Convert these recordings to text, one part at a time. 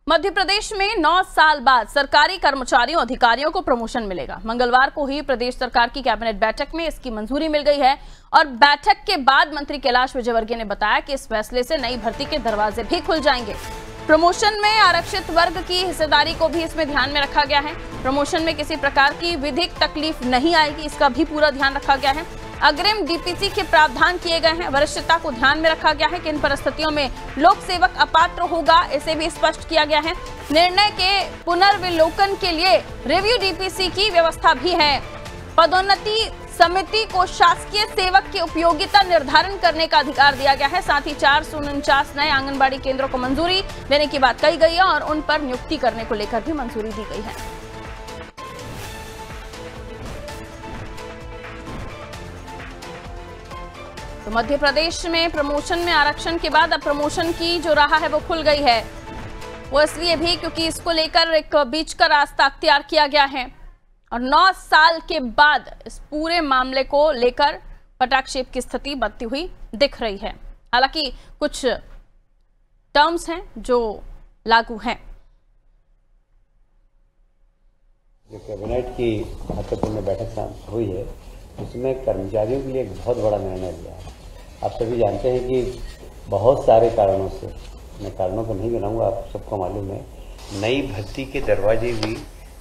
मध्य प्रदेश में 9 साल बाद सरकारी कर्मचारियों अधिकारियों को प्रमोशन मिलेगा। मंगलवार को हुई प्रदेश सरकार की कैबिनेट बैठक में इसकी मंजूरी मिल गई है और बैठक के बाद मंत्री कैलाश विजयवर्गीय ने बताया कि इस फैसले से नई भर्ती के दरवाजे भी खुल जाएंगे। प्रमोशन में आरक्षित वर्ग की हिस्सेदारी को भी इसमें ध्यान में रखा गया है। प्रमोशन में किसी प्रकार की विधिक तकलीफ नहीं आएगी, इसका भी पूरा ध्यान रखा गया है। अग्रिम डीपीसी के प्रावधान किए गए हैं। वरिष्ठता को ध्यान में रखा गया है कि इन परिस्थितियों में लोक सेवक अपात्र होगा, इसे भी स्पष्ट किया गया है। निर्णय के पुनर्विलोकन के लिए रिव्यू डीपीसी की व्यवस्था भी है। पदोन्नति समिति को शासकीय सेवक की उपयोगिता निर्धारण करने का अधिकार दिया गया है। साथ ही 449 नए आंगनबाड़ी केंद्रों को मंजूरी देने की बात कही गई है और उन पर नियुक्ति करने को लेकर भी मंजूरी दी गई है। तो मध्य प्रदेश में प्रमोशन में आरक्षण के बाद अब प्रमोशन की जो राह है वो खुल गई है। वो इसलिए भी क्योंकि इसको लेकर एक बीच का रास्ता अख्तियार किया गया है और 9 साल के बाद इस पूरे मामले को लेकर पटाक्षेप की स्थिति बनती हुई दिख रही है। हालांकि कुछ टर्म्स हैं जो लागू हैं। जो कैबिनेट की महत्वपूर्ण बैठक हुई है उसमें कर्मचारियों के लिए एक बहुत बड़ा निर्णय लिया है। आप सभी जानते हैं कि बहुत सारे कारणों से, मैं कारणों को नहीं गिनाऊंगा, आप सबको मालूम है, नई भर्ती के दरवाजे भी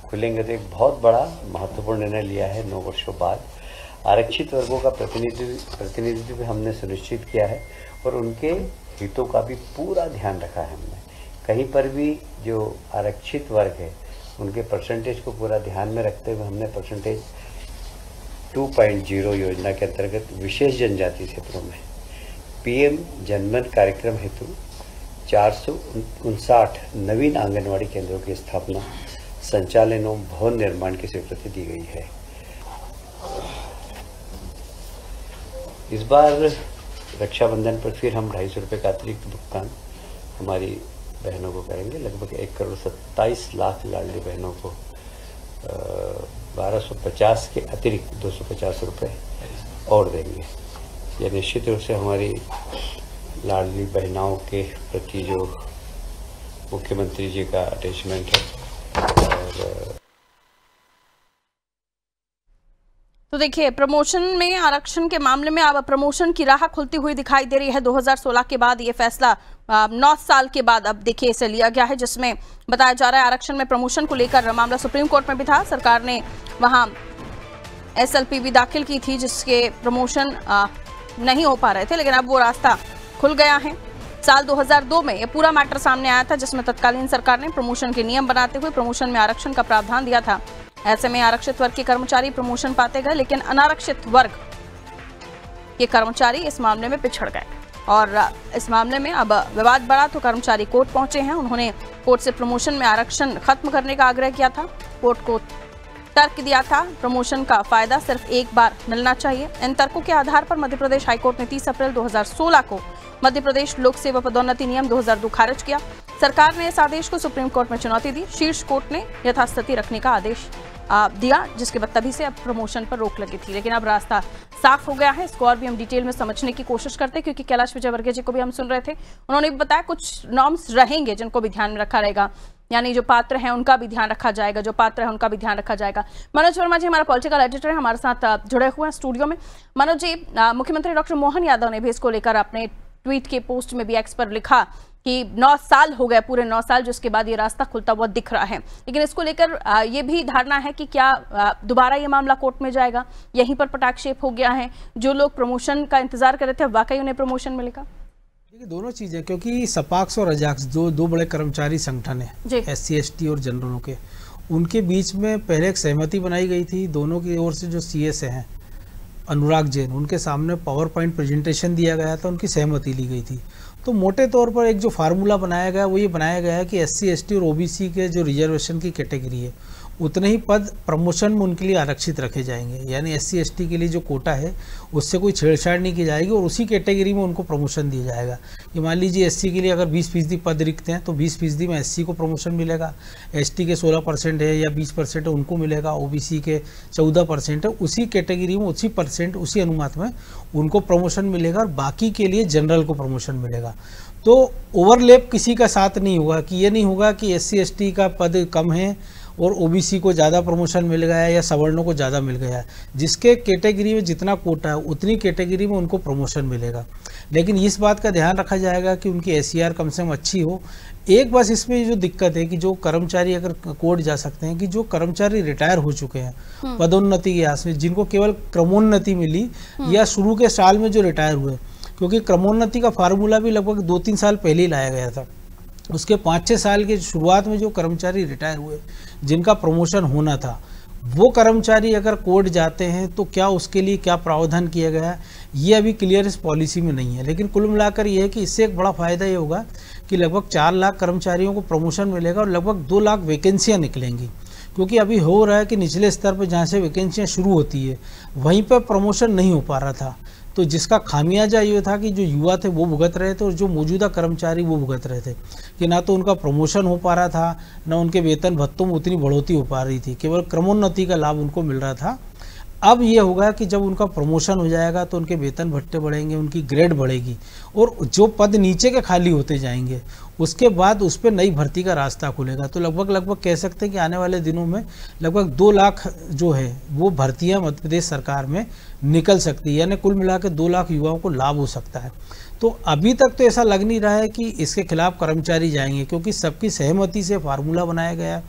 खुलेंगे। तो एक बहुत बड़ा महत्वपूर्ण निर्णय लिया है। 9 वर्षों बाद आरक्षित वर्गों का प्रतिनिधित्व हमने सुनिश्चित किया है और उनके हितों का भी पूरा ध्यान रखा है हमने। कहीं पर भी जो आरक्षित वर्ग है उनके परसेंटेज को पूरा ध्यान में रखते हुए हमने परसेंटेज 2.0 योजना के अंतर्गत विशेष जनजाति क्षेत्रों में पीएम जनमन कार्यक्रम हेतु 459 नवीन आंगनवाड़ी केंद्रों की स्थापना, संचालन एवं भवन निर्माण की स्वीकृति दी गई है। इस बार रक्षाबंधन पर फिर हम 250 रुपये का अतिरिक्त भुगतान हमारी बहनों को करेंगे। लगभग 1,27,00,000 लाडली बहनों को 1250 के अतिरिक्त 250 रुपये और देंगे। यह निश्चित रूप से हमारी लाडली बहनाओं के प्रति जो मुख्यमंत्री जी का अटैचमेंट है। और तो देखिए, प्रमोशन में आरक्षण के मामले में अब प्रमोशन की राह खुलती हुई दिखाई दे रही है। 2016 के बाद ये फैसला 9 साल के बाद अब देखिए इसे लिया गया है, जिसमें बताया जा रहा है आरक्षण में प्रमोशन को लेकर मामला सुप्रीम कोर्ट में भी था। सरकार ने वहां एसएलपी भी दाखिल की थी जिसके प्रमोशन नहीं हो पा रहे थे, लेकिन अब वो रास्ता खुल गया है। साल 2002 में ये पूरा मैटर सामने आया था जिसमें तत्कालीन सरकार ने प्रमोशन के नियम बनाते हुए प्रमोशन में आरक्षण का प्रावधान दिया था। ऐसे में आरक्षित वर्ग के कर्मचारी प्रमोशन पाते गए, लेकिन अनारक्षित वर्ग के कर्मचारी इस मामले में पिछड़ गए और इस मामले में अब विवाद बढ़ा तो कर्मचारी कोर्ट पहुंचे हैं। उन्होंने कोर्ट से प्रमोशन में आरक्षण खत्म करने का आग्रह किया था। कोर्ट को तर्क दिया था प्रमोशन का फायदा सिर्फ एक बार मिलना चाहिए। इन तर्कों के आधार पर मध्य प्रदेश हाईकोर्ट ने 30 अप्रैल 2016 को मध्य प्रदेश लोक सेवा पदोन्नति नियम 2002 खारिज किया। सरकार ने इस आदेश को सुप्रीम कोर्ट में चुनौती दी। शीर्ष कोर्ट ने यथास्थिति रखने का आदेश दिया, जिसके बाद तभी से अब प्रमोशन पर रोक लगी थी। लेकिन अब रास्ता साफ हो गया है। इसको और भी हम डिटेल में समझने की कोशिश करते हैं, क्योंकि कैलाश विजयवर्गीय जी को भी हम सुन रहे थे। उन्होंने भी बताया कुछ नॉर्म्स रहेंगे जिनको भी ध्यान में रखा रहेगा, यानी जो पात्र हैं उनका भी ध्यान रखा जाएगा, जो पात्र है उनका भी ध्यान रखा जाएगा। मनोज वर्मा जी हमारा पॉलिटिकल एडिटर है, हमारे साथ जुड़े हुए हैं स्टूडियो में। मनोज जी, मुख्यमंत्री डॉक्टर मोहन यादव ने भी इसको लेकर अपने ट्वीट के पोस्ट में भी एक्स पर लिखा कि 9 साल हो गए, पूरे 9 साल जिसके बाद ये रास्ता खुलता हुआ दिख रहा है। लेकिन इसको लेकर ये भी धारणा है कि क्या दोबारा ये मामला कोर्ट में जाएगा, यहीं पर पटाक्षेप हो गया है। जो लोग प्रमोशन का इंतजार कर रहे थे वाकई उन्हें प्रमोशन मिलेगा। देखिए, दोनों चीज़ें, क्योंकि सपाक्स और अजाक्स दो बड़े कर्मचारी संगठन है SC ST और जनरलों के, उनके बीच में पहले एक सहमति बनाई गई थी। दोनों की ओर से जो CS हैं अनुराग जैन, उनके सामने पावर पॉइंट प्रेजेंटेशन दिया गया था, उनकी सहमति ली गई थी। तो मोटे तौर पर एक जो फार्मूला बनाया गया वो ये बनाया गया है कि SC ST और OBC के जो रिजर्वेशन की कैटेगरी है उतने ही पद प्रमोशन में उनके लिए आरक्षित रखे जाएंगे। यानी SC/ST के लिए जो कोटा है उससे कोई छेड़छाड़ नहीं की जाएगी और उसी कैटेगरी में उनको प्रमोशन दिया जाएगा। कि मान लीजिए SC के लिए अगर 20% पद रिक्त हैं तो 20% में SC को प्रमोशन मिलेगा, ST के 16% है या 20% है उनको मिलेगा, OBC के 14% है, उसी कैटेगरी में उसी परसेंट उसी अनुपात में उनको प्रमोशन मिलेगा और बाकी के लिए जनरल को प्रमोशन मिलेगा। तो ओवरलैप किसी का साथ नहीं होगा कि ये नहीं होगा कि SC/ST का पद कम है और OBC को ज़्यादा प्रमोशन मिल गया या सवर्णों को ज़्यादा मिल गया। जिसके कैटेगरी में जितना कोटा है उतनी कैटेगरी में उनको प्रमोशन मिलेगा। लेकिन इस बात का ध्यान रखा जाएगा कि उनकी SCR कम से कम अच्छी हो। एक बस इसमें जो दिक्कत है कि जो कर्मचारी अगर कोर्ट जा सकते हैं कि जो कर्मचारी रिटायर हो चुके हैं पदोन्नति के आस में, जिनको केवल क्रमोन्नति मिली या शुरू के साल में जो रिटायर हुए, क्योंकि क्रमोन्नति का फार्मूला भी लगभग 2-3 साल पहले ही लाया गया था। उसके 5-6 साल के शुरुआत में जो कर्मचारी रिटायर हुए जिनका प्रमोशन होना था, वो कर्मचारी अगर कोर्ट जाते हैं तो क्या उसके लिए क्या प्रावधान किया गया है ये अभी क्लियर इस पॉलिसी में नहीं है। लेकिन कुल मिलाकर ये है कि इससे एक बड़ा फायदा ये होगा कि लगभग 4 लाख कर्मचारियों को प्रमोशन मिलेगा और लगभग 2 लाख वैकेंसियाँ निकलेंगी। क्योंकि अभी हो रहा है कि निचले स्तर पर जहाँ से वैकेंसियाँ शुरू होती है वहीं पर प्रमोशन नहीं हो पा रहा था, तो जिसका खामियाजा ये था कि जो युवा थे वो भुगत रहे थे और जो मौजूदा कर्मचारी वो भुगत रहे थे कि ना तो उनका प्रमोशन हो पा रहा था, ना उनके वेतन भत्तों में उतनी बढ़ोतरी हो पा रही थी, केवल क्रमोन्नति का लाभ उनको मिल रहा था। अब ये होगा कि जब उनका प्रमोशन हो जाएगा तो उनके वेतन भत्ते बढ़ेंगे, उनकी ग्रेड बढ़ेगी और जो पद नीचे के खाली होते जाएंगे उसके बाद उस पर नई भर्ती का रास्ता खुलेगा। तो लगभग कह सकते हैं कि आने वाले दिनों में लगभग 2 लाख जो है वो भर्तियां मध्य प्रदेश सरकार में निकल सकती है, यानी कुल मिलाकर 2 लाख युवाओं को लाभ हो सकता है। तो अभी तक तो ऐसा लग नहीं रहा है कि इसके खिलाफ कर्मचारी जाएंगे, क्योंकि सबकी सहमति से फार्मूला बनाया गया है।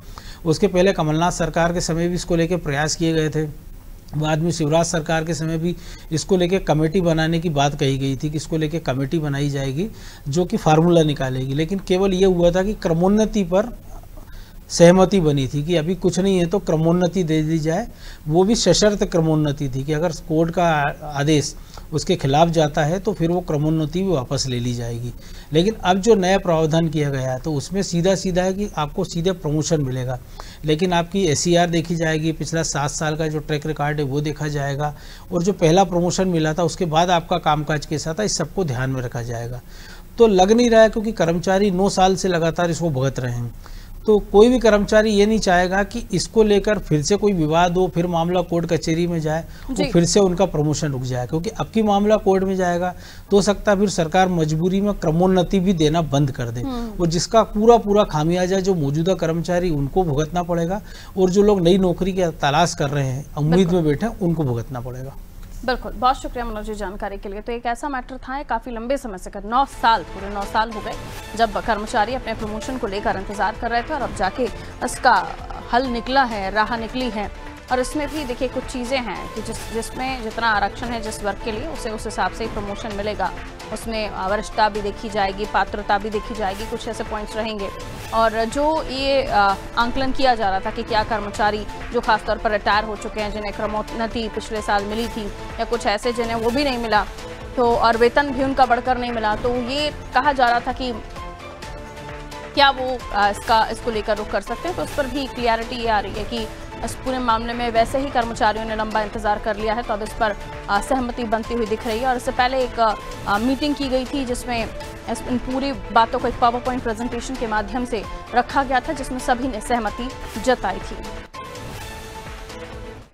उसके पहले कमलनाथ सरकार के समय भी इसको लेकर प्रयास किए गए थे, बाद में शिवराज सरकार के समय भी इसको लेके कमेटी बनाने की बात कही गई थी कि इसको लेके कमेटी बनाई जाएगी जो कि फार्मूला निकालेगी। लेकिन केवल ये हुआ था कि क्रमोन्नति पर सहमति बनी थी कि अभी कुछ नहीं है तो क्रमोन्नति दे दी जाए, वो भी सशर्त क्रमोन्नति थी कि अगर कोर्ट का आदेश उसके खिलाफ जाता है तो फिर वो क्रमोन्नति भी वापस ले ली जाएगी। लेकिन अब जो नया प्रावधान किया गया है तो उसमें सीधा सीधा है कि आपको सीधे प्रमोशन मिलेगा, लेकिन आपकी SCR देखी जाएगी, पिछला 7 साल का जो ट्रैक रिकॉर्ड है वो देखा जाएगा और जो पहला प्रमोशन मिला था उसके बाद आपका कामकाज कैसा था इस सबको ध्यान में रखा जाएगा। तो लग नहीं रहा है, क्योंकि कर्मचारी 9 साल से लगातार इसको भुगत रहे हैं, तो कोई भी कर्मचारी ये नहीं चाहेगा कि इसको लेकर फिर से कोई विवाद हो, फिर मामला कोर्ट कचहरी में जाए और फिर से उनका प्रमोशन रुक जाए। क्योंकि अब की मामला कोर्ट में जाएगा तो हो सकता है फिर सरकार मजबूरी में क्रमोन्नति भी देना बंद कर दे और जिसका पूरा खामियाजा जो मौजूदा कर्मचारी उनको भुगतना पड़ेगा और जो लोग नई नौकरी की तलाश कर रहे हैं, उम्मीद में बैठे हैं, उनको भुगतना पड़ेगा। बिल्कुल, बहुत शुक्रिया मनोज जी जानकारी के लिए। तो एक ऐसा मैटर था, काफ़ी लंबे समय से कर 9 साल, पूरे 9 साल हो गए जब कर्मचारी अपने प्रमोशन को लेकर इंतजार कर रहे थे और अब जाके इसका हल निकला है, राह निकली है। और इसमें भी देखिए कुछ चीज़ें हैं कि जिसमें जितना आरक्षण है जिस वर्ग के लिए उसे उस हिसाब से ही प्रमोशन मिलेगा। उसमें वरिष्ठता भी देखी जाएगी, पात्रता भी देखी जाएगी, कुछ ऐसे पॉइंट्स रहेंगे। और जो ये आंकलन किया जा रहा था कि क्या कर्मचारी जो खासतौर पर रिटायर हो चुके हैं, जिन्हें क्रमोन्नति पिछले साल मिली थी, या कुछ ऐसे जिन्हें वो भी नहीं मिला, तो और वेतन भी उनका बढ़कर नहीं मिला, तो ये कहा जा रहा था कि क्या वो इसको लेकर रुख कर सकते हैं। तो उस पर भी क्लियरिटी ये आ रही है कि इस पूरे मामले में वैसे ही कर्मचारियों ने लंबा इंतजार कर लिया है, तो अब इस पर सहमति बनती हुई दिख रही है। और इससे पहले एक मीटिंग की गई थी जिसमें इन पूरी बातों को एक पावर पॉइंट प्रेजेंटेशन के माध्यम से रखा गया था, जिसमें सभी ने सहमति जताई थी।